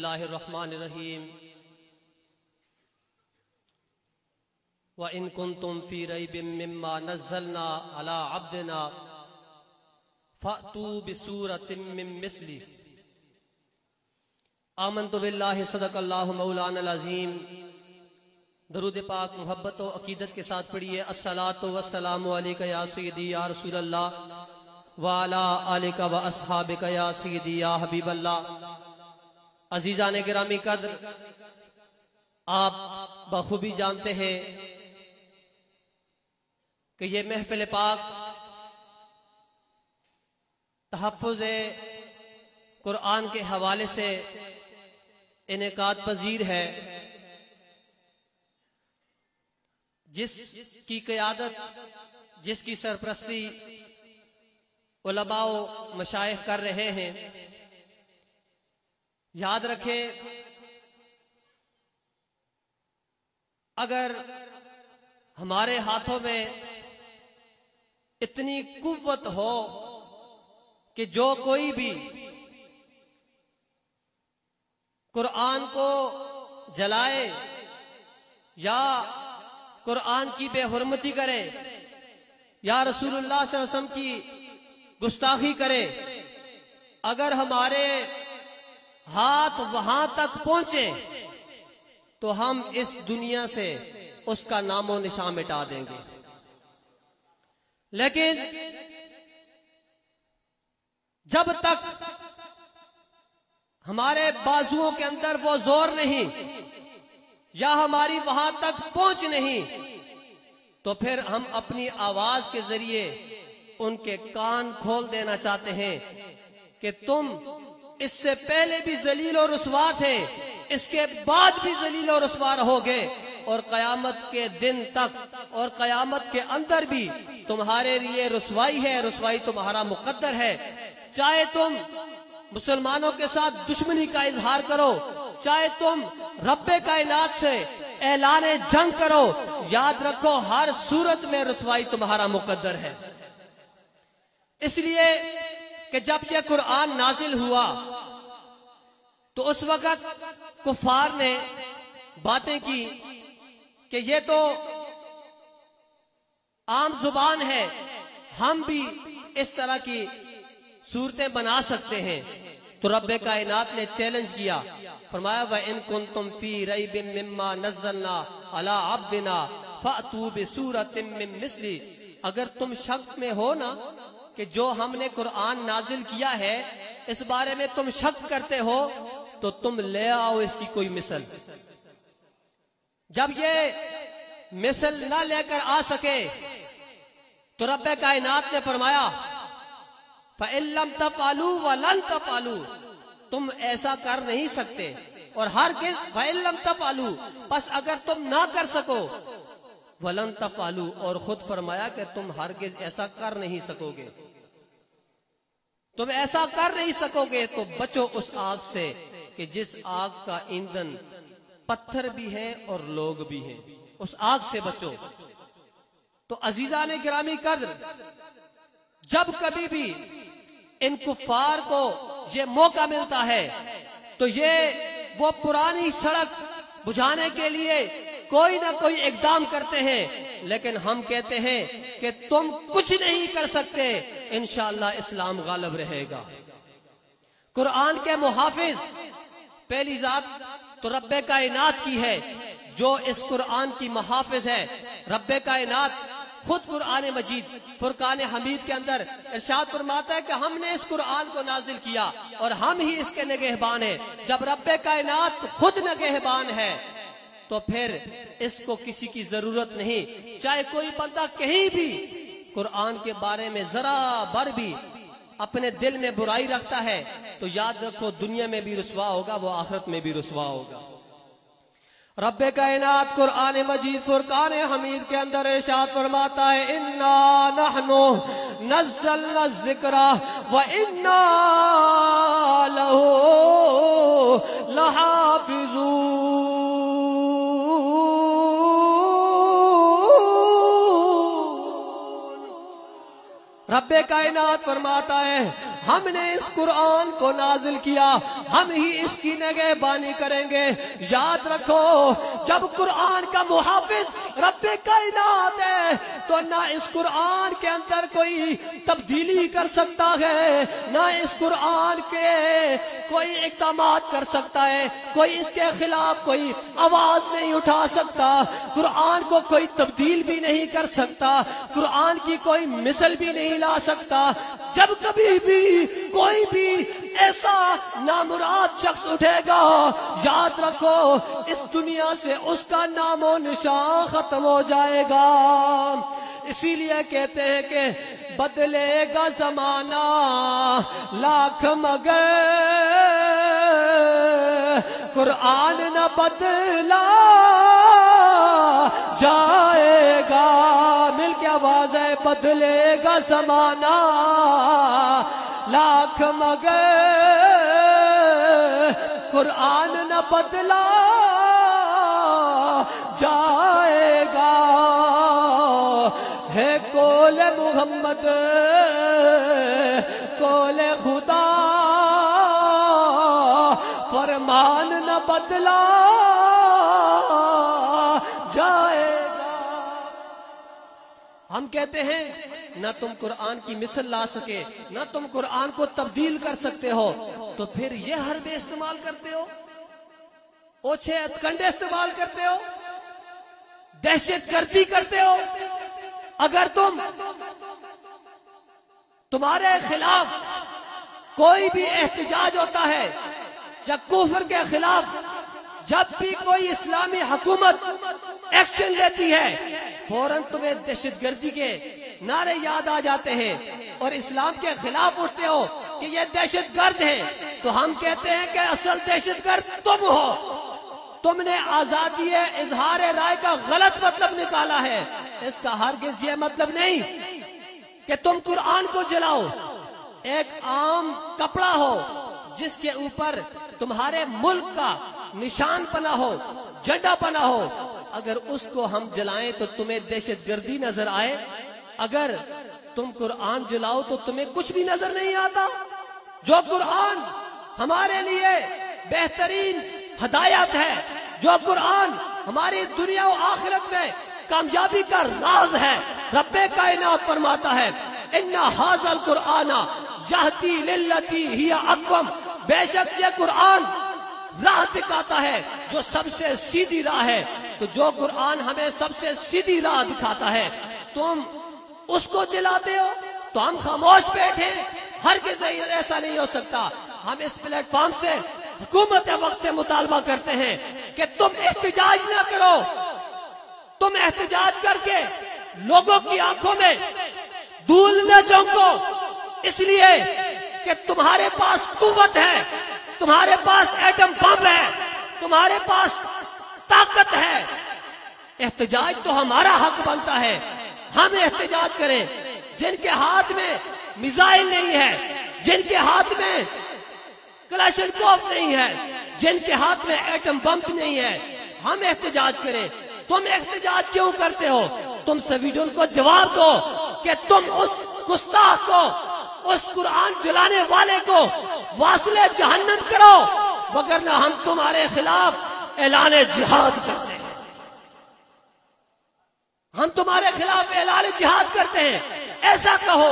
اللہ الرحمن الرحیم وَإِن كُنتُمْ فِي رَيْبٍ مِّمَّا نَزَّلْنَا عَلَىٰ عَبْدِنَا فَأْتُوا بِسُورَةٍ مِّن مِّثْلِهِ آمنت باللہ صدق اللہ مولانا العظیم۔ درود پاک محبت و عقیدت کے ساتھ پڑھیے۔ الصلاۃ والسلام علیک یا سیدی یا رسول اللہ وعلی آلک و اصحابک یا سیدی یا حبیب اللہ۔ عزیزان گرامی قدر، آپ بخوبی جانتے ہیں کہ یہ محفل پاک تحفظ قرآن کے حوالے سے انعقاد پذیر ہے، جس کی قیادت، جس کی سرپرستی علماء و مشائخ کر رہے ہیں۔ یاد رکھیں، اگر ہمارے ہاتھوں میں اتنی قوت ہو کہ جو کوئی بھی قرآن کو جلائے یا قرآن کی بے حرمتی کرے یا رسول اللہ صلی اللہ علیہ وسلم کی گستاخی کرے، اگر ہمارے ہاتھ وہاں تک پہنچے تو ہم اس دنیا سے اس کا نام و نشان مٹا دیں گے۔ لیکن جب تک ہمارے بازوؤں کے اندر وہ زور نہیں یا ہماری وہاں تک پہنچ نہیں، تو پھر ہم اپنی آواز کے ذریعے ان کے کان کھول دینا چاہتے ہیں کہ تم اس سے پہلے بھی ذلیل و رسوا تھے، اس کے بعد بھی ذلیل و رسوا رہو گے، اور قیامت کے دن تک اور قیامت کے اندر بھی تمہارے لیے رسوائی ہے، رسوائی تمہارا مقدر ہے۔ چاہے تم مسلمانوں کے ساتھ دشمنی کا اظہار کرو، چاہے تم رب کائنات سے اعلان جنگ کرو، یاد رکھو ہر صورت میں رسوائی تمہارا مقدر ہے۔ اس لیے کہ جب یہ قرآن نازل ہوا تو اس وقت کفار نے باتیں کی کہ یہ تو عام زبان ہے، ہم بھی اس طرح کی صورتیں بنا سکتے ہیں۔ تو رب کائنات نے چیلنج کیا، فرمایا وَإِن كُنتُمْ فِي رَيْبٍ مِّمَّا نَزَّلْنَا عَلَىٰ عَبْدِنَا فَأْتُوا بِسُورَةٍ مِّن مِّثْلِهِ، اگر تم شک میں ہو نا کہ جو ہم نے قرآن نازل کیا ہے اس بارے میں تم شک کرتے ہو، تو تم لے آؤ اس کی کوئی مثل۔ جب یہ مثل نہ لے کر آ سکے تو رب کائنات نے فرمایا فَإِن لَّمْ تَفْعَلُوا وَلَن تَفْعَلُوا، تم ایسا کر نہیں سکتے، اور ہرگز فَإِن لَّمْ تَفْعَلُوا، پس اگر تم نہ کر سکو، وَلَن تَفْعَلُوا، اور خود فرمایا کہ تم ہرگز ایسا کر نہیں سکو گے، تم ایسا کر نہیں سکو گے، تو بچو اس آگ سے کہ جس آگ کا ایندھن پتھر بھی ہیں اور لوگ بھی ہیں، اس آگ سے بچو۔ تو عزیزان گرامی قدر، جب کبھی بھی ان کفار کو یہ موقع ملتا ہے تو یہ وہ پرانی سڑک بجھانے کے لیے کوئی نہ کوئی اقدام کرتے ہیں، لیکن ہم کہتے ہیں کہ تم کچھ نہیں کر سکتے، انشاءاللہ اسلام غالب رہے گا۔ قرآن کے محافظ پہلی ذات تو رب کائنات کی ہے، جو اس قرآن کی محافظ ہے۔ رب کائنات خود قرآن مجید فرقان حمید کے اندر ارشاد فرماتا ہے کہ ہم نے اس قرآن کو نازل کیا اور ہم ہی اس کے نگہبان ہیں۔ جب رب کائنات خود نگہبان ہے تو پھر اس کو کسی کی ضرورت نہیں۔ چاہے کوئی بندہ کہیں بھی قرآن کے بارے میں ذرا بر بھی اپنے دل میں برائی رکھتا ہے تو یاد رکھو دنیا میں بھی رسوا ہوگا، وہ آخرت میں بھی رسوا ہوگا۔ رب کائنات قرآن مجید فرقان حمید کے اندر ارشاد فرماتا ہے اِنَّا نَحْنُ نَزَّلْنَا الذِّكْرَ وَإِنَّا لَهُ لَحَافِظُونَ۔ رب کائنات فرماتا ہے ہم نے اس قرآن کو نازل کیا، ہم ہی اس کی نگہبانی کریں گے۔ یاد رکھو جب قرآن کا محافظ رب کائنات ہے تو نہ اس قرآن کے اندر کوئی تبدیلی کر سکتا ہے، نہ اس قرآن کے کوئی اقدامات کر سکتا ہے، کوئی اس کے خلاف کوئی آواز نہیں اٹھا سکتا، قرآن کو کوئی تبدیل بھی نہیں کر سکتا، قرآن کی کوئی مثل بھی نہیں لا سکتا۔ جب کبھی بھی کوئی بھی ایسا نامراد شخص اٹھے گا، یاد رکھو اس دنیا سے اس کا نام و نشان ختم ہو جائے گا۔ اسی لیے کہتے ہیں کہ بدلے گا زمانہ لاکھ مگر قرآن نہ بدلا جائے گا۔ مل کے آواز ہے، بدلے گا زمانہ لاکھ مگر قرآن نہ بدلا جائے گا۔ ہے کول محمد کول خدا فرمان نہ بدلا جائے گا۔ ہم کہتے ہیں نہ تم قرآن کی مثل لا سکے، نہ تم قرآن کو تبدیل کر سکتے ہو، تو پھر یہ حربے استعمال کرتے ہو، اوچھے ہتھکنڈے استعمال کرتے ہو، دہشت گردی کرتے ہو۔ اگر تمہارے خلاف کوئی بھی احتجاج ہوتا ہے یا کفر کے خلاف جب بھی کوئی اسلامی حکومت ایکشن لیتی ہے، فوراً تمہیں دہشت گردی کے نعرے یاد آ جاتے ہیں اور اسلام کے خلاف اٹھتے ہو کہ یہ دہشت گرد ہیں۔ تو ہم کہتے ہیں کہ اصل دہشت گرد تم ہو، تم نے آزادی اظہار رائے کا غلط مطلب نکالا ہے۔ اس کا ہرگز یہ مطلب نہیں کہ تم قرآن کو جلاؤ۔ ایک عام کپڑا ہو جس کے اوپر تمہارے ملک کا نشان بنا ہو، جھنڈا بنا ہو، اگر اس کو ہم جلائیں تو تمہیں دہشت گردی نظر آئے، اگر تم قرآن جلاؤ تو تمہیں کچھ بھی نظر نہیں آتا۔ جو قرآن ہمارے لیے بہترین ہدایت ہے، جو قرآن ہماری دنیا و آخرت میں کامیابی کا راز ہے، رب کائنات فرماتا ہے ان ھذا القرآن یہدی للتی ہی اقوم، بے شک یہ قرآن راہ دکھاتا ہے جو سب سے سیدھی راہ ہے۔ تو جو قرآن ہمیں سب سے سیدھی راہ دکھاتا ہے تم اس کو جلاتے ہو تو ہم خاموش بیٹھے؟ ہرگز ایسا نہیں ہو سکتا۔ ہم اس پلیٹ فارم سے حکومت وقت سے مطالبہ کرتے ہیں کہ تم احتجاج نہ کرو، تم احتجاج کر کے لوگوں کی آنکھوں میں دھول نہ جھونکو، اس لیے کہ تمہارے پاس قوت ہے، تمہارے پاس ایٹم بم ہے، تمہارے پاس طاقت ہے۔ احتجاج تو ہمارا حق بنتا ہے، ہم احتجاج کریں۔ جن کے ہاتھ میں میزائل نہیں ہے، جن کے ہاتھ میں کلاشنکوف نہیں ہے، جن کے ہاتھ میں ایٹم بم نہیں ہے، ہم احتجاج کریں۔ تم احتجاج کیوں کرتے ہو؟ تم سویڈن کو جواب دو کہ تم اس گستاخ کو، اس قرآن جلانے والے کو واصل جہنم کرو، وگرنہ ہم تمہارے خلاف اعلان جہاد کرتے ہیں، ہم تمہارے خلاف اعلان جہاد کرتے ہیں۔ ایسا کہو،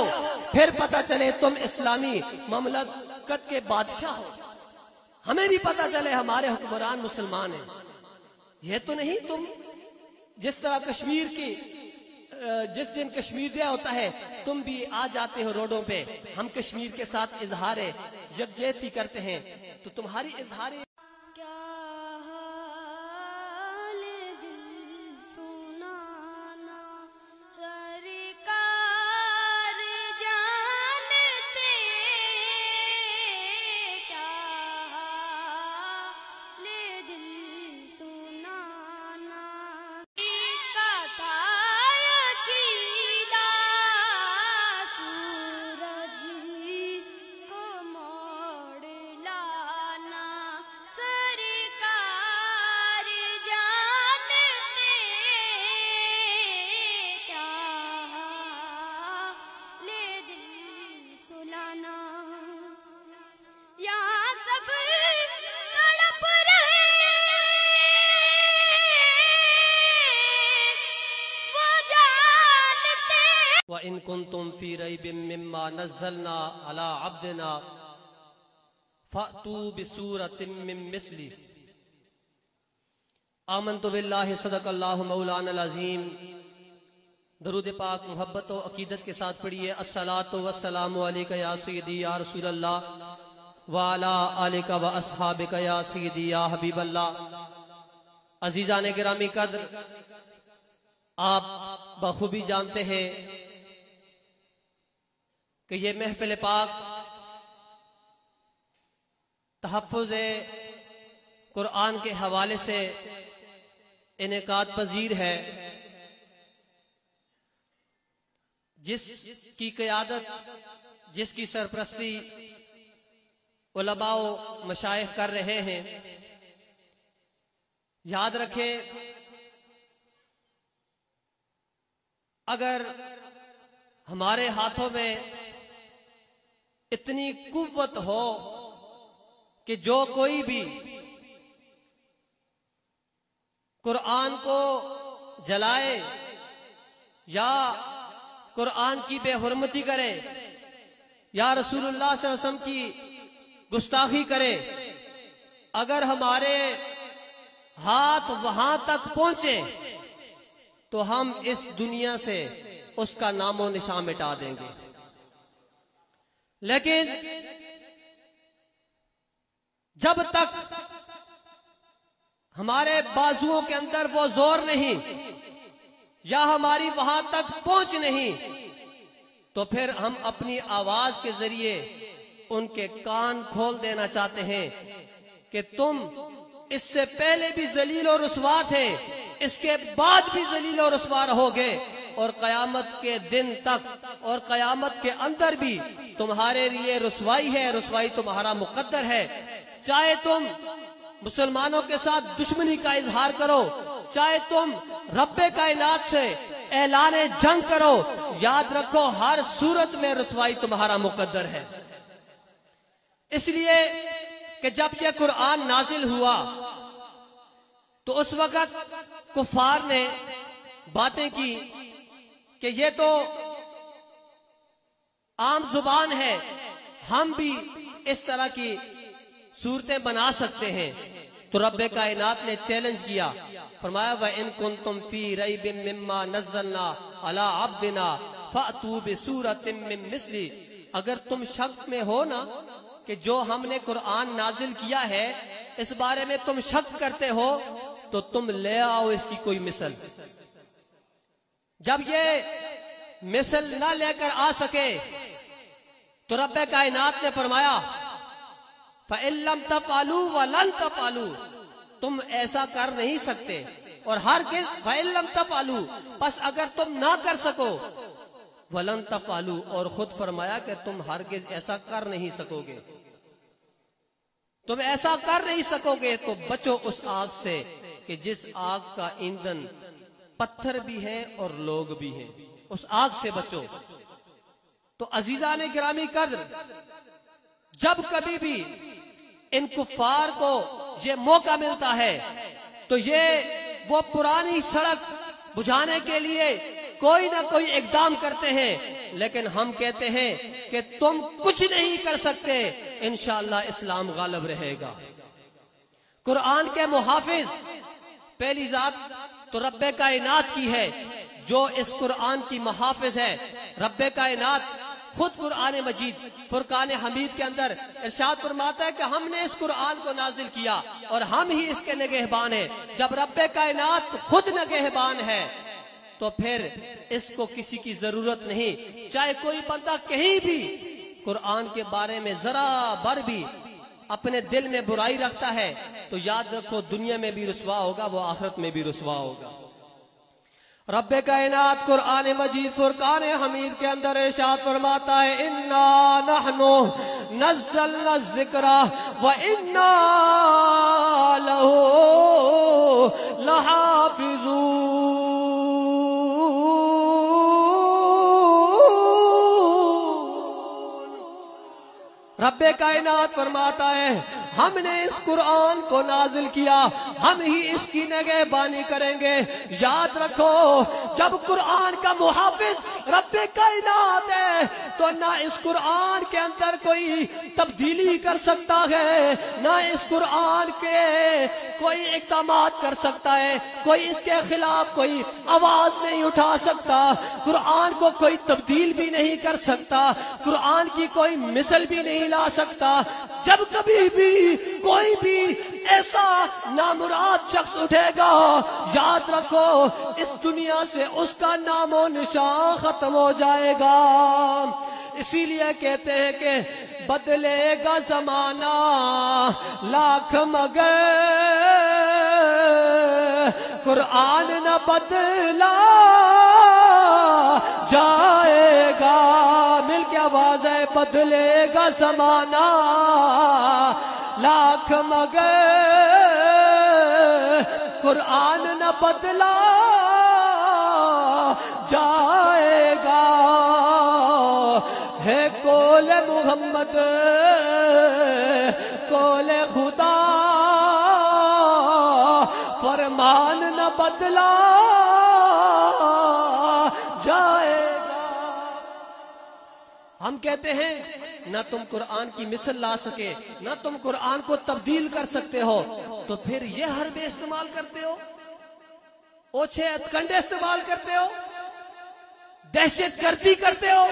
پھر پتہ چلے تم اسلامی مملکت کے بادشاہ ہو، ہمیں بھی پتہ چلے ہمارے حکمران مسلمان ہیں۔ یہ تو نہیں تم جس طرح کشمیر کی جس دن کشمیر ڈے ہوتا ہے تم بھی آ جاتے ہو روڈوں پہ، ہم کشمیر کے ساتھ اظہار یکجہتی کرتے ہیں، تو تمہاری اظہار سری وَإِن كُنتُمْ فِي رَيْبٍ مِّمَّا نَزَّلْنَا عَلَىٰ عَبْدِنَا فَأْتُوا بِسُورَةٍ مِّن مِّثْلِهِ آمنت باللہ صدق اللہ مولانا العظیم۔ درود پاک محبت و عقیدت کے ساتھ پڑھیے۔ الصلاۃ والسلام علیک یا سیدی یا رسول اللہ وعلی آلک و اصحابک یا سیدی یا حبیب اللہ۔ عزیزان گرامی قدر، آپ بخوبی جانتے ہیں کہ یہ محفل پاک تحفظ قرآن کے حوالے سے انعقاد پذیر ہے، جس کی قیادت، جس کی سرپرستی علماء و مشائخ کر رہے ہیں۔ یاد رکھیں، اگر ہمارے ہاتھوں میں اتنی قوت ہو کہ جو کوئی بھی قرآن کو جلائے یا قرآن کی بے حرمتی کرے یا رسول اللہ صلی اللہ علیہ وسلم کی گستاخی کرے، اگر ہمارے ہاتھ وہاں تک پہنچے تو ہم اس دنیا سے اس کا نام و نشان مٹا دیں گے۔ لیکن جب تک ہمارے بازوؤں کے اندر وہ زور نہیں یا ہماری وہاں تک پہنچ نہیں، تو پھر ہم اپنی آواز کے ذریعے ان کے کان کھول دینا چاہتے ہیں کہ تم اس سے پہلے بھی ذلیل و رسوا تھے، اس کے بعد بھی ذلیل و رسوا رہو گے، اور قیامت کے دن تک اور قیامت کے اندر بھی تمہارے لیے رسوائی ہے، رسوائی تمہارا مقدر ہے۔ چاہے تم مسلمانوں کے ساتھ دشمنی کا اظہار کرو، چاہے تم رب کائنات سے اعلان جنگ کرو، یاد رکھو ہر صورت میں رسوائی تمہارا مقدر ہے۔ اس لیے کہ جب یہ قرآن نازل ہوا تو اس وقت کفار نے باتیں کی کہ یہ تو عام زبان ہے، ہم بھی اس طرح کی صورتیں بنا سکتے ہیں۔ تو رب کائنات نے چیلنج کیا، فرمایا وَإِن كُنتُمْ فِي رَيْبٍ مِّمَّا نَزَّلْنَا عَلَىٰ عَبْدِنَا فَأْتُوا بِسُورَةٍ مِّن مِّثْلِهِ، اگر تم شک میں ہو نا کہ جو ہم نے قرآن نازل کیا ہے اس بارے میں تم شک کرتے ہو، تو تم لے آؤ اس کی کوئی مثل۔ جب یہ مثل نہ لے کر آ سکے تو رب کائنات نے فرمایا فَإِن لَّمْ تَفْعَلُوا وَلَن تَفْعَلُوا، تم ایسا کر نہیں سکتے، اور ہرگز فَإِن لَّمْ تَفْعَلُوا، پس اگر تم نہ کر سکو، وَلَن تَفْعَلُوا، اور خود فرمایا کہ تم ہرگز ایسا کر نہیں سکو گے، تم ایسا کر نہیں سکو گے، تو بچو اس آگ سے کہ جس آگ کا ایندھن پتھر بھی ہے اور لوگ بھی ہیں، اس آگ سے بچو۔ تو عزیزان گرامی قدر، جب کبھی بھی ان کفار کو یہ موقع ملتا ہے تو یہ وہ پرانی سڑک بجھانے کے لیے کوئی نہ کوئی اقدام کرتے ہیں، لیکن ہم کہتے ہیں کہ تم کچھ نہیں کر سکتے، انشاءاللہ اسلام غالب رہے گا۔ قرآن کے محافظ پہلی ذات تو رب کائنات کی ہے، جو اس قرآن کی محافظ ہے۔ رب کائنات خود قرآن مجید فرقان حمید کے اندر ارشاد فرماتا ہے کہ ہم نے اس قرآن کو نازل کیا اور ہم ہی اس کے نگہبان ہیں۔ جب رب کائنات خود نگہبان ہے تو پھر اس کو کسی کی ضرورت نہیں۔ چاہے کوئی بندہ کہیں بھی قرآن کے بارے میں ذرا بر بھی اپنے دل میں برائی رکھتا ہے تو یاد رکھو دنیا میں بھی رسوا ہوگا، وہ آخرت میں بھی رسوا ہوگا۔ رب کائنات قرآن مجید فرقان حمید کے اندر ارشاد فرماتا ہے اِنَّا نَحْنُ نَزَّلْنَا الذِّكْرَ وَإِنَّا لَهُ لَحَافِظُونَ۔ رب کائنات فرماتا ہے ہم نے اس قرآن کو نازل کیا، ہم ہی اس کی نگہبانی کریں گے۔ یاد رکھو جب قرآن کا محافظ رب کائنات ہے تو نہ اس قرآن کے اندر کوئی تبدیلی کر سکتا ہے، نہ اس قرآن کے کوئی اقدامات کر سکتا ہے، کوئی اس کے خلاف کوئی آواز نہیں اٹھا سکتا، قرآن کو کوئی تبدیل بھی نہیں کر سکتا، قرآن کی کوئی مثل بھی نہیں لا سکتا۔ جب کبھی بھی کوئی بھی ایسا نامراد شخص اٹھے گا، یاد رکھو اس دنیا سے اس کا نام و نشان ختم ہو جائے گا۔ اسی لیے کہتے ہیں کہ بدلے گا زمانہ لاکھ مگر قرآن نہ بدلا جائے گا۔ مل کے آواز ہے، بدلے گا زمانہ لاکھ مگر قرآن نہ بدلا جائے گا۔ ہے کول محمد کول خدا فرمان نہ بدلا جائے گا۔ ہم کہتے ہیں نہ تم قرآن کی مثل لا سکے، نہ تم قرآن کو تبدیل کر سکتے ہو، تو پھر یہ حربے استعمال کرتے ہو، اوچھے ہتھکنڈے استعمال کرتے ہو، دہشت گردی کرتے ہو۔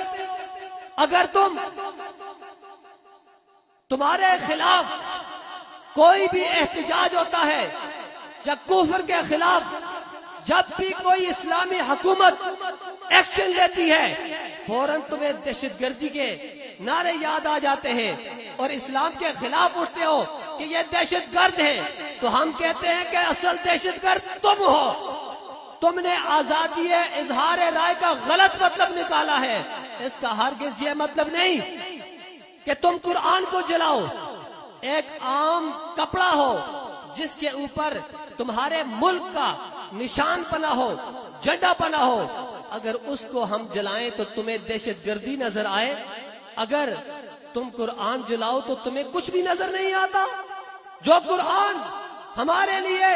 اگر تمہارے خلاف کوئی بھی احتجاج ہوتا ہے یا کفر کے خلاف جب بھی کوئی اسلامی حکومت ایکشن لیتی ہے، فوراً تمہیں دہشت گردی کے نعرے یاد آ جاتے ہیں اور اسلام کے خلاف اٹھتے ہو کہ یہ دہشت گرد ہیں۔ تو ہم کہتے ہیں کہ اصل دہشت گرد تم ہو، تم نے آزادی اظہار رائے کا غلط مطلب نکالا ہے۔ اس کا ہرگز یہ مطلب نہیں کہ تم قرآن کو جلاؤ۔ ایک عام کپڑا ہو جس کے اوپر تمہارے ملک کا نشان بنا ہو، جھنڈا بنا ہو، اگر اس کو ہم جلائیں تو تمہیں دہشت گردی نظر آئے، اگر تم قرآن جلاؤ تو تمہیں کچھ بھی نظر نہیں آتا۔ جو قرآن ہمارے لیے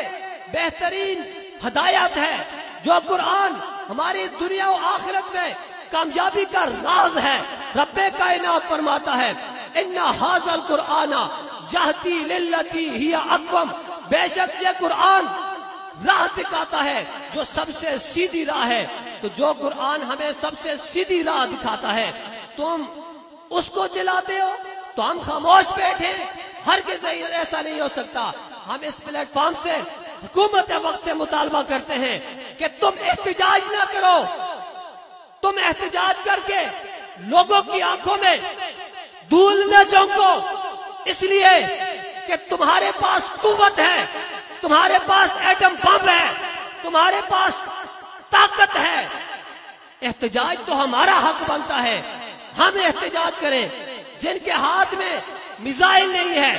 بہترین ہدایت ہے، جو قرآن ہماری دنیا و آخرت میں کامیابی کا راز ہے، رب کائنات فرماتا ہے ان ھذا القرآن یہدی للتی ہی اقوم، بے شک یہ قرآن راہ دکھاتا ہے جو سب سے سیدھی راہ ہے۔ تو جو قرآن ہمیں سب سے سیدھی راہ دکھاتا ہے تم اس کو جلاتے ہو تو ہم خاموش بیٹھے، ہرگز ایسا نہیں ہو سکتا۔ ہم اس پلیٹ فارم سے حکومت وقت سے مطالبہ کرتے ہیں کہ تم احتجاج نہ کرو، تم احتجاج کر کے لوگوں کی آنکھوں میں دھول نہ جھونکو، اس لیے کہ تمہارے پاس قوت ہے، تمہارے پاس ایٹم بم ہے، تمہارے پاس طاقت ہے۔ احتجاج تو ہمارا حق بنتا ہے، ہم احتجاج کریں۔ جن کے ہاتھ میں میزائل نہیں ہے،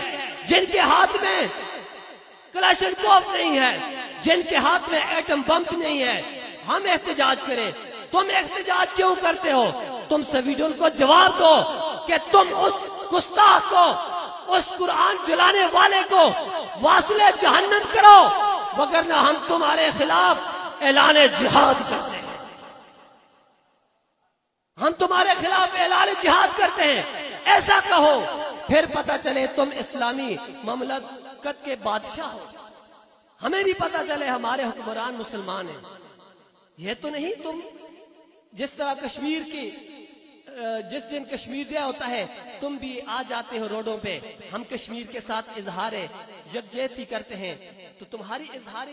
جن کے ہاتھ میں کلاشنکوف نہیں ہے، جن کے ہاتھ میں ایٹم بم نہیں ہے، ہم احتجاج کریں۔ تم احتجاج کیوں کرتے ہو؟ تم سویڈن کو جواب دو کہ تم اس گستاخ کو، اس قرآن جلانے والے کو واصل جہنم کرو، وگرنہ ہم تمہارے خلاف اعلان جہاد کرتے ہیں، ہم تمہارے خلاف اعلان جہاد کرتے ہیں۔ ایسا کہو، پھر پتہ چلے تم اسلامی مملکت کے بادشاہ ہو، ہمیں بھی پتہ چلے ہمارے حکمران مسلمان ہیں۔ یہ تو نہیں تم جس طرح کشمیر کی جس دن کشمیر ڈے ہوتا ہے تم بھی آ جاتے ہو روڈوں پہ، ہم کشمیر کے ساتھ اظہار یکجہتی کرتے ہیں، تو تمہاری اظہار